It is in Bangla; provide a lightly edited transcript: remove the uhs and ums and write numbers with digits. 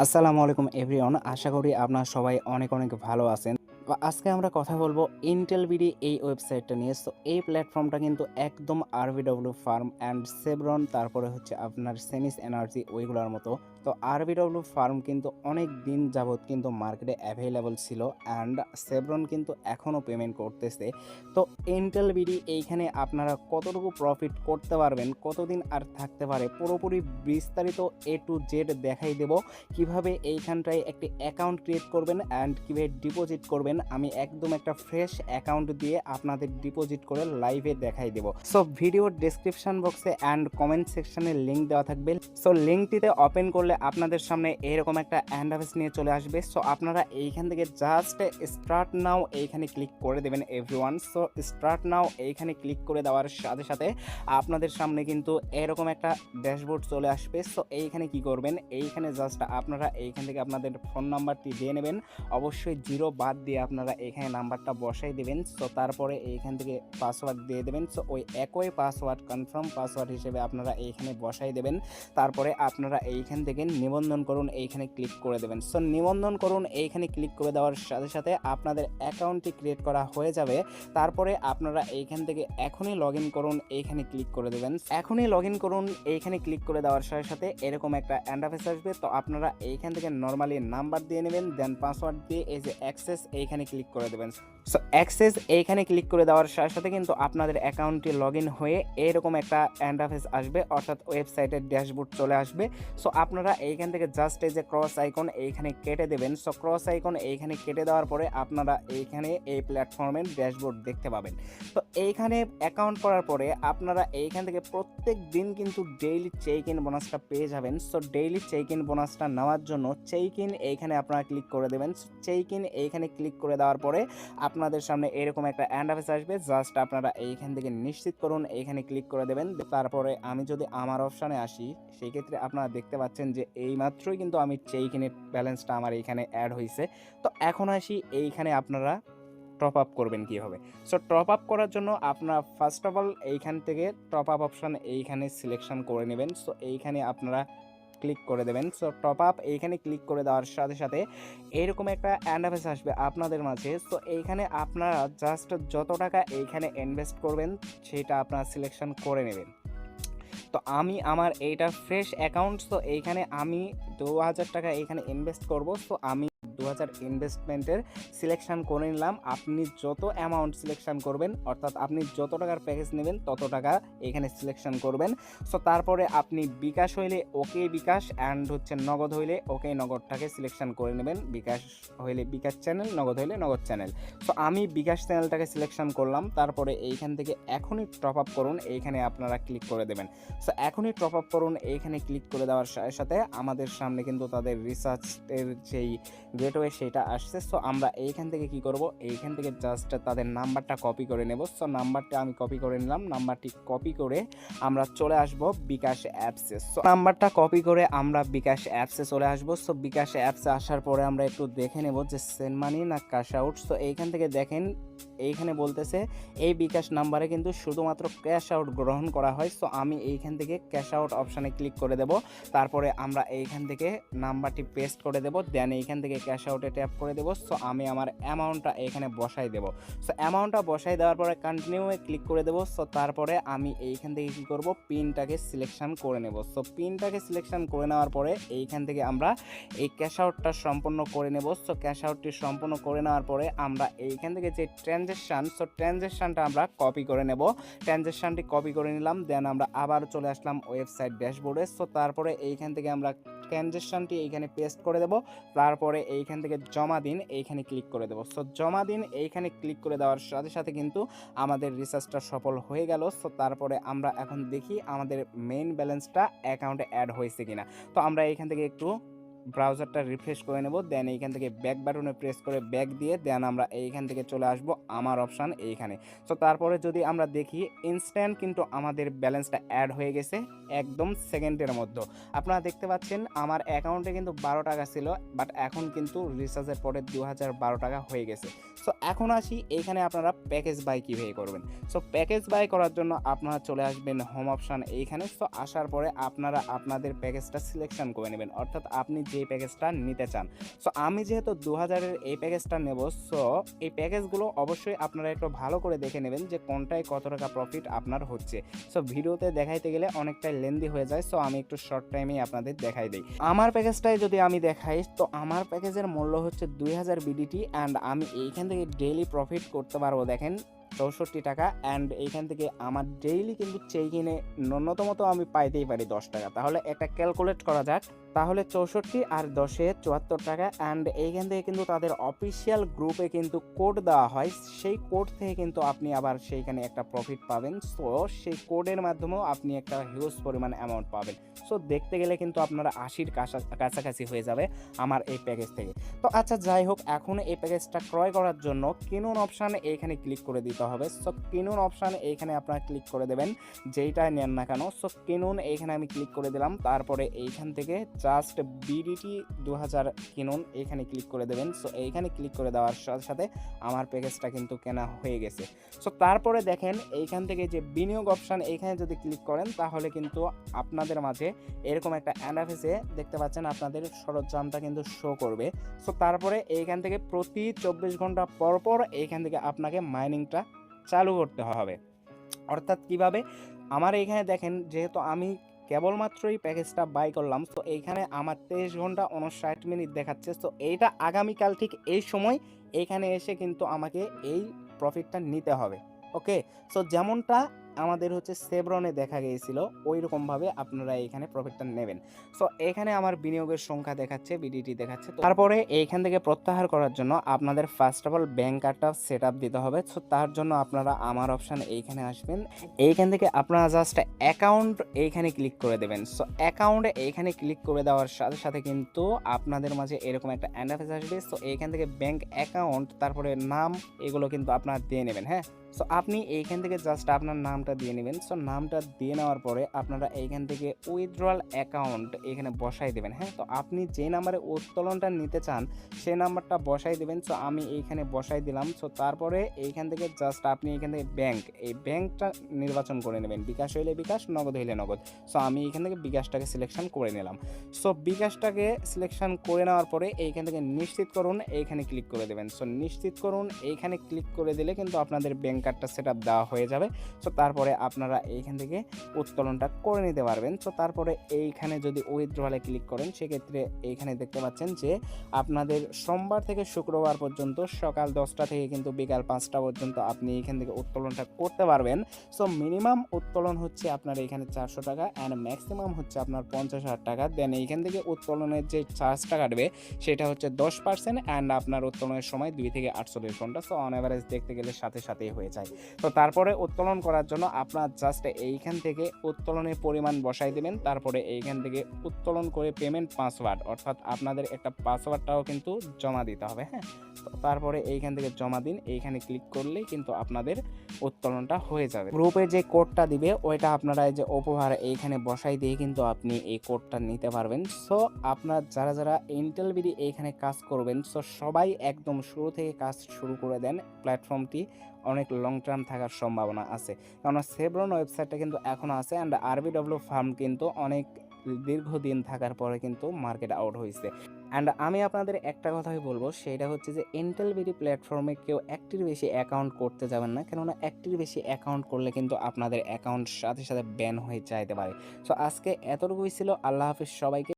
আসসালামু আলাইকুম এভরিওয়ান। আশা করি আপনারা সবাই অনেক অনেক ভালো আছেন। আজকে আমরা কথা বলবো ইন্টেল বিডি এই ওয়েবসাইটটা নিয়ে। সো এই প্ল্যাটফর্মটা কিন্তু একদম আরবিডব্লিউ ফার্ম অ্যান্ড সেভরন, তারপরে হচ্ছে আপনার সেমিস এনার্জি ওইগুলোর মতো। তো আরবিডব্লিউ ফার্ম কিন্তু অনেক দিন যাবৎ কিন্তু মার্কেটে অ্যাভেলেবল ছিল, অ্যান্ড সেভরন কিন্তু এখনও পেমেন্ট করতেছে। তো ইন্টেল বিডি এইখানে আপনারা কতটুকু প্রফিট করতে পারবেন, কতদিন আর থাকতে পারে, পুরোপুরি বিস্তারিত এ টু জেড দেখাই দেব। কিভাবে এইখানটায় একটি অ্যাকাউন্ট ক্রিয়েট করবেন অ্যান্ড কীভাবে ডিপোজিট করবেন, আমি একদম একটা ফ্রেশ অ্যাকাউন্ট দিয়ে আপনাদের ডিপোজিট করে লাইভে দেখাই দেবো। সো ভিডিওর ডেসক্রিপশন বক্সে অ্যান্ড কমেন্ট সেকশনে লিঙ্ক দেওয়া থাকবে। সো লিঙ্কটিতে ওপেন করলে আপনাদের সামনে এরকম একটা ইন্টারফেস নিয়ে চলে আসবে। সো আপনারা এইখান থেকে জাস্ট স্টার্ট নাও এইখানে ক্লিক করে দেবেন এভরিওয়ান। সো স্টার্ট নাও এইখানে ক্লিক করে দেওয়ার সাথে সাথে আপনাদের সামনে কিন্তু এরকম একটা ড্যাশবোর্ড চলে আসবে। সো এইখানে কি করবেন, এইখানে জাস্ট আপনারা এইখান থেকে আপনাদের ফোন নাম্বারটি দিয়ে নেবেন, অবশ্যই জিরো বাদ দিয়ে আপনারা এখানে নাম্বারটা বসাই দেবেন। সো তারপরে এইখান থেকে পাসওয়ার্ড দিয়ে দেবেন। সো ওই একই পাসওয়ার্ড কনফার্ম পাসওয়ার্ড হিসেবে আপনারা এইখানে বসাই দেবেন। তারপরে আপনারা এইখান থেকে নিবন্ধন করুন এইখানে ক্লিক করে দেবেন। সো নিবন্ধন করুন এইখানে ক্লিক করে দেওয়ার সাথে সাথে আপনাদের অ্যাকাউন্টটি ক্রিয়েট করা হয়ে যাবে। তারপরে আপনারা এইখান থেকে এখনই লগ ইন করুন এইখানে ক্লিক করে দেবেন। এখনই লগ ইন করুন এইখানে ক্লিক করে দেওয়ার সাথে সাথে এরকম একটা ইন্টারফেস আসবে। তো আপনারা এইখান থেকে নর্মালি নাম্বার দিয়ে নেবেন, দেন পাসওয়ার্ড দিয়ে এই যে অ্যাক্সেস এইখানে ক্লিক করে দেবেন। সো অ্যাক্সেস এইখানে ক্লিক করে দেওয়ার সাথে সাথে কিন্তু আপনাদের অ্যাকাউন্টটি লগ ইন হয়ে এরকম একটা ইন্টারফেস আসবে, অর্থাৎ ওয়েবসাইটের ড্যাশবোর্ড চলে আসবে। সো আপনারা এইখান থেকে জাস্ট এই যে ক্রস আইকন এইখানে কেটে দেবেন। সো ক্রস আইকন এইখানে কেটে দেওয়ার পরে আপনারা এইখানে এই প্ল্যাটফর্মের ড্যাশবোর্ড দেখতে পাবেন। তো এইখানে অ্যাকাউন্ট করার পরে আপনারা এইখান থেকে প্রত্যেক দিন কিন্তু ডেইলি চেক ইন বোনাসটা পেয়ে যাবেন। সো ডেইলি চেক ইন বোনাসটা নেওয়ার জন্য চেক ইন এইখানে আপনারা ক্লিক করে দেবেন। চেক ইন এইখানে ক্লিক করে দেওয়ার পরে আপনাদের সামনে এরকম একটা ইন্টারফেস আসবে, জাস্ট আপনারা এইখান থেকে নিশ্চিত করুন এইখানে ক্লিক করে দেবেন। তারপরে আমি যদি আমার অপশানে আসি, সেই ক্ষেত্রে আপনারা দেখতে পাচ্ছেন যে এইমাত্রই কিন্তু আমি চেক ইনের ব্যালেন্সটা আমার এইখানে অ্যাড হয়েছে। তো এখন আসি এইখানে আপনারা টপ আপ করবেন কীভাবে। সো টপ আপ করার জন্য আপনারা ফার্স্ট অফ অল এইখান থেকে টপ আপ অপশান এইখানে সিলেকশন করে নেবেন। সো এইখানে আপনারা ক্লিক করে দেবেন। সো টপ আপ এইখানে ক্লিক করে দেওয়ার সাথে সাথে এইরকম একটা ইন্টারফেস আসবে আপনাদের মাঝে। সো এইখানে আপনারা জাস্ট যত টাকা এইখানে ইনভেস্ট করবেন সেটা আপনারা সিলেকশন করে নেবেন। তো আমি আমার এইটা ফ্রেশ অ্যাকাউন্ট, তো এইখানে আমি 2000 টাকা এইখানে ইনভেস্ট করব। সো আমি 2000 ইনভেস্টমেন্টের সিলেকশন করে নিলাম। আপনি যত অ্যামাউন্ট সিলেকশন করবেন, অর্থাৎ আপনি যত টাকার প্যাকেজ নেবেন তত টাকা এখানে সিলেকশন করবেন। সো তারপরে আপনি বিকাশ হইলে ওকে বিকাশ, অ্যান্ড হচ্ছে নগদ হইলে ওকে নগদটাকে সিলেকশন করে নেবেন। বিকাশ হইলে বিকাশ চ্যানেল, নগদ হইলে নগদ চ্যানেল। সো আমি বিকাশ চ্যানেলটাকে সিলেকশন করলাম। তারপরে এইখান থেকে এখনই টপ আপ করুন এইখানে আপনারা ক্লিক করে দেবেন। সো এখনই টপ আপ করুন এইখানে ক্লিক করে দেওয়ার সাথে সাথে আমাদের সামনে কিন্তু তাদের রিসার্চের যেই গেটওয়ে সেটা আসছে। সো আমরা এইখান থেকে কি করব, এইখান থেকে জাস্ট তাদের নাম্বারটা কপি করে নেব। সো নাম্বারটা আমি কপি করে নিলাম। নাম্বারটি কপি করে আমরা চলে আসব বিকাশ অ্যাপসে। সো নাম্বারটা কপি করে আমরা বিকাশ অ্যাপসে চলে আসব। সো বিকাশ অ্যাপসে আসার পরে আমরা একটু দেখে নেব যে সেন্ড মানি না ক্যাশ আউট। সো এইখান থেকে দেখেন এইখানে বলতেছে এই বিকাশ নাম্বারে কিন্তু শুধুমাত্র ক্যাশ আউট গ্রহণ করা হয়। সো আমি এইখান থেকে ক্যাশ আউট অপশানে ক্লিক করে দেব। তারপরে আমরা এইখান থেকে নাম্বারটি পেস্ট করে দেব, দেন এইখান থেকে ক্যাশ আউটে ট্যাপ করে দেব। সো আমি আমার অ্যামাউন্টটা এখানে বসাই দেব। সো অ্যামাউন্টটা বসাই দেওয়ার পরে কন্টিনিউয়ে ক্লিক করে দেব। সো তারপরে আমি এইখান থেকে কী করব, পিনটাকে সিলেকশন করে নেব। সো পিনটাকে সিলেকশন করে নেওয়ার পরে এইখান থেকে আমরা এই ক্যাশ আউটটা সম্পন্ন করে নেব। সো ক্যাশ আউটটি সম্পন্ন করে নেওয়ার পরে আমরা এইখান থেকে যে ট্রানজ্যাকশান, সো ট্রানজ্যাকশানটা আমরা কপি করে নেব। ট্রানজ্যাকশানটি কপি করে নিলাম, দেন আমরা আবার চলে আসলাম ওয়েবসাইট ড্যাশবোর্ডে। সো তারপরে এইখান থেকে আমরা ট্রানজ্যাকশানটি এইখানে পেস্ট করে দেব। তারপরে এইখান থেকে জমা দিন এইখানে ক্লিক করে দেব। সো জমা দিন এইখানে ক্লিক করে দেওয়ার সাথে সাথে কিন্তু আমাদের রিসার্চটা সফল হয়ে গেল। সো তারপরে আমরা এখন দেখি আমাদের মেইন ব্যালেন্সটা অ্যাকাউন্টে অ্যাড হয়েছে কিনা। তো আমরা এইখান থেকে একটু ব্রাউজারটা রিফ্রেশ করে নেব, দেন এইখান থেকে ব্যাক বাটনে প্রেস করে ব্যাক দিয়ে দেন আমরা এইখান থেকে চলে আসব আমার অপশান এইখানে। সো তারপরে যদি আমরা দেখি ইনস্ট্যান্ট কিন্তু আমাদের ব্যালেন্সটা অ্যাড হয়ে গেছে একদম সেকেন্ডের মধ্যে। আপনারা দেখতে পাচ্ছেন আমার অ্যাকাউন্টে কিন্তু 12 টাকা ছিল, বাট এখন কিন্তু রিচার্জের পরে 2012 টাকা হয়ে গেছে। সো এখন আসি এইখানে আপনারা প্যাকেজ বাই কীভাবে করবেন। সো প্যাকেজ বাই করার জন্য আপনারা চলে আসবেন হোম অপশান এইখানে। সো আসার পরে আপনারা আপনাদের প্যাকেজটা সিলেকশন করে নেবেন, অর্থাৎ আপনি যে প্যাকেজটা নিতে চান। সো আমি যেহেতু 2000-এর এই প্যাকেজটা নেব, সো এই প্যাকেজগুলো অবশ্যই আপনারা একটু ভালো করে দেখে নেবেন যে কোনটায় কত টাকা প্রফিট আপনার হচ্ছে। সো ভিডিওতে দেখাইতে গেলে অনেকটাই লেন্দি হয়ে যায়, সো আমি একটু শর্ট টাইমেই আপনাদের দেখাই দিই। আমার প্যাকেজটায় যদি আমি দেখাই, তো আমার প্যাকেজের মূল্য হচ্ছে 2000 বিডিটি অ্যান্ড আমি এইখান থেকে ডেইলি প্রফিট করতে পারবো দেখেন 64 টাকা। অ্যান্ড এইখান থেকে আমার ডেইলি কিন্তু চেক ইনে ন্যূনতম তো আমি পাইতেই পারি 10 টাকা। তাহলে একটা ক্যালকুলেট করা যাক, তাহলে 64 আর 10-এ 74 টাকা। অ্যান্ড এইখান থেকে কিন্তু তাদের অফিসিয়াল গ্রুপে কিন্তু কোড দেওয়া হয়, সেই কোড থেকে কিন্তু আপনি আবার সেইখানে একটা প্রফিট পাবেন। সো সেই কোডের মাধ্যমেও আপনি একটা হিউজ পরিমাণ অ্যামাউন্ট পাবেন। সো দেখতে গেলে কিন্তু আপনারা 80-র কাছাকাছি হয়ে যাবে আমার এই প্যাকেজ থেকে। তো আচ্ছা যাই হোক, এখন এই প্যাকেজটা ক্রয় করার জন্য কিনুন অপশানে এইখানে ক্লিক করে দিতে হবে। সো কিনুন অপশানে এইখানে আপনারা ক্লিক করে দেবেন যেইটাই নেন না কেন। সো কিনুন এইখানে আমি ক্লিক করে দিলাম, তারপরে এইখান থেকে জাস্ট বিডিটি 2000 কিনুন এইখানে ক্লিক করে দেবেন। সো এইখানে ক্লিক করে দেওয়ার সাথে সাথে আমার প্যাকেজটা কিন্তু কেনা হয়ে গেছে। সো তারপরে দেখেন এইখান থেকে যে বিনিয়োগ অপশান এইখানে যদি ক্লিক করেন তাহলে কিন্তু আপনাদের মাঝে এরকম একটা ইন্টারফেসে দেখতে পাচ্ছেন আপনাদের সরঞ্জামটা কিন্তু শো করবে। সো তারপরে এইখান থেকে প্রতি 24 ঘন্টা পর পর এইখান থেকে আপনাকে মাইনিংটা চালু করতে হবে। অর্থাৎ কিভাবে, আমার এইখানে দেখেন যেহেতু আমি কেবলমাত্রই প্যাকেজটা বাই করলাম, তো এইখানে আমার 23 ঘন্টা 59 মিনিট দেখাচ্ছে। তো এইটা আগামীকাল ঠিক এই সময় এইখানে এসে কিন্তু আমাকে এই প্রফিটটা নিতে হবে। ওকে, সো যেমনটা আমাদের হচ্ছে সেভরনে দেখা গিয়েছিল ওই রকমভাবে আপনারা এইখানে প্রফিটটা নেবেন। সো এখানে আমার বিনিয়োগের সংখ্যা দেখাচ্ছে, বিডিটি দেখাচ্ছে। তো তারপরে এইখান থেকে প্রত্যাহার করার জন্য আপনাদের ফার্স্ট অফ অল ব্যাঙ্ক কার্ডটা সেট আপ দিতে হবে। সো তার জন্য আপনারা আমার অপশান এইখানে আসবেন, এইখান থেকে আপনারা জাস্ট অ্যাকাউন্ট এইখানে ক্লিক করে দেবেন। সো অ্যাকাউন্টে এইখানে ক্লিক করে দেওয়ার সাথে সাথে কিন্তু আপনাদের মাঝে এরকম একটা ইন্টারফেস আসবে। সো এইখান থেকে ব্যাঙ্ক অ্যাকাউন্ট, তারপরে নাম, এগুলো কিন্তু আপনারা দিয়ে নেবেন। হ্যাঁ, সো আপনি এইখান থেকে জাস্ট আপনার নামটা দিয়ে নেবেন। সো নামটা দিয়ে নেওয়ার পরে আপনারা এইখান থেকে উইথড্রয়াল অ্যাকাউন্ট এখানে বসাই দেবেন। হ্যাঁ, তো আপনি যে নাম্বারে উত্তোলনটা নিতে চান সেই নাম্বারটা বসাই দেবেন। সো আমি এইখানে বসাই দিলাম। সো তারপরে এইখান থেকে জাস্ট আপনি এইখান থেকে ব্যাংক, এই ব্যাংকটা নির্বাচন করে নেবেন, বিকাশ হইলে বিকাশ, নগদ হইলে নগদ। সো আমি এইখান থেকে বিকাশটাকে সিলেকশন করে নিলাম। সো বিকাশটাকে সিলেকশন করে নেওয়ার পরে এইখান থেকে নিশ্চিত করুন এইখানে ক্লিক করে দেবেন। সো নিশ্চিত করুন এইখানে ক্লিক করে দিলে কিন্তু আপনাদের ব্যাংক কার্ডটা সেট আপ দেওয়া হয়ে যাবে। সো তারপরে আপনারা এইখান থেকে উত্তোলনটা করে নিতে পারবেন। সো তারপরে এইখানে যদি উইথড্রয়ালে ক্লিক করেন সেক্ষেত্রে এইখানে দেখতে পাচ্ছেন যে আপনাদের সোমবার থেকে শুক্রবার পর্যন্ত সকাল 10টা থেকে কিন্তু বিকাল 5টা পর্যন্ত আপনি এইখান থেকে উত্তোলনটা করতে পারবেন। সো মিনিমাম উত্তোলন হচ্ছে আপনার এইখানে 400 টাকা অ্যান্ড ম্যাক্সিমাম হচ্ছে আপনার 50,000 টাকা। দেন এইখান থেকে উত্তোলনের যে চার্জটা কাটবে সেটা হচ্ছে 10% অ্যান্ড আপনার উত্তোলনের সময় 2 থেকে 48 ঘন্টা। সো অন অ্যাভারেজ দেখতে গেলে সাথেই হয়ে যায়। তো তারপরে উত্তোলন করার জন্য আপনার জাস্ট এইখান থেকে উত্তোলনের পরিমাণ বসাই দেবেন, তারপরে এইখান থেকে উত্তোলন করে পেমেন্ট পাসওয়ার্ড, অর্থাৎ আপনাদের একটা পাসওয়ার্ডটাও কিন্তু জমা দিতে হবে। হ্যাঁ, তো তারপরে এইখান থেকে জমা দিন, এইখানে ক্লিক করলেই কিন্তু আপনাদের উত্তোলনটা হয়ে যাবে। গ্রুপে যে কোডটা দিবে ওইটা আপনারা এই যে উপহার এইখানে বসাই দিয়ে কিন্তু আপনি এই কোডটা নিতে পারবেন। সো আপনার যারা যারা ইন্টেল বিডি এইখানে কাজ করবেন, সো সবাই একদম শুরু থেকে কাজ শুরু করে দেন। প্ল্যাটফর্মটি অনেক লং টার্ম থাকার সম্ভাবনা আছে, কারণ সেভরন ওয়েবসাইটটা কিন্তু এখনও আছে অ্যান্ড আরবিডব্লিউ ফার্ম কিন্তু অনেক দীর্ঘদিন থাকার পরে কিন্তু মার্কেট আউট হয়েছে। অ্যান্ড আমি আপনাদের একটা কথাই বলবো, সেটা হচ্ছে যে ইন্টেল বিডি প্ল্যাটফর্মে কেউ একটির বেশি অ্যাকাউন্ট করতে যাবেন না, কেননা একটির বেশি অ্যাকাউন্ট করলে কিন্তু আপনাদের অ্যাকাউন্ট সাথে সাথে ব্যান হয়ে যাইতে পারে। সো আজকে এতটুকুই ছিল। আল্লাহ হাফিজ সবাইকে।